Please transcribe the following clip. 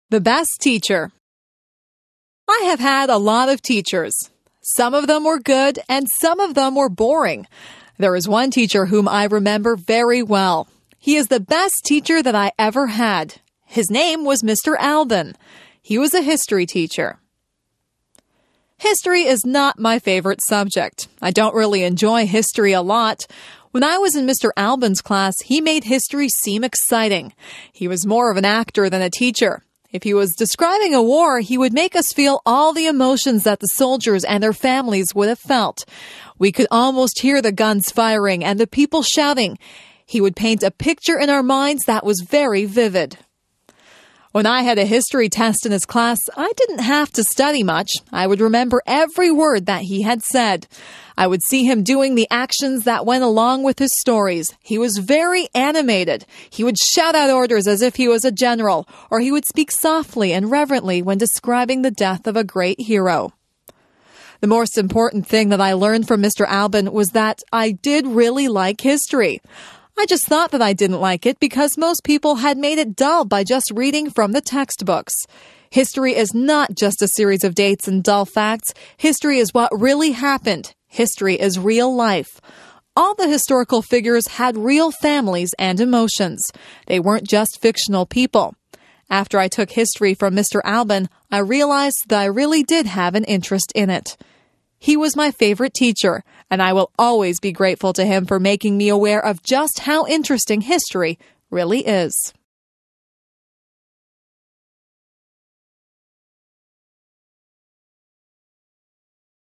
The best teacher. I have had a lot of teachers. Some of them were good and some of them were boring. There is one teacher whom I remember very well. He is the best teacher that I ever had. His name was Mr. Alban. He was a history teacher. History is not my favorite subject. I don't really enjoy history a lot. When I was in Mr. Alban's class, he made history seem exciting. He was more of an actor than a teacher. If he was describing a war, he would make us feel all the emotions that the soldiers and their families would have felt. We could almost hear the guns firing and the people shouting. He would paint a picture in our minds that was very vivid. When I had a history test in his class, I didn't have to study much. I would remember every word that he had said. I would see him doing the actions that went along with his stories. He was very animated. He would shout out orders as if he was a general, or he would speak softly and reverently when describing the death of a great hero. The most important thing that I learned from Mr. Alban was that I did really like history. I just thought that I didn't like it because most people had made it dull by just reading from the textbooks. History is not just a series of dates and dull facts. History is what really happened. History is real life. All the historical figures had real families and emotions. They weren't just fictional people. After I took history from Mr. Alban, I realized that I really did have an interest in it. He was my favorite teacher, and I will always be grateful to him for making me aware of just how interesting history really is.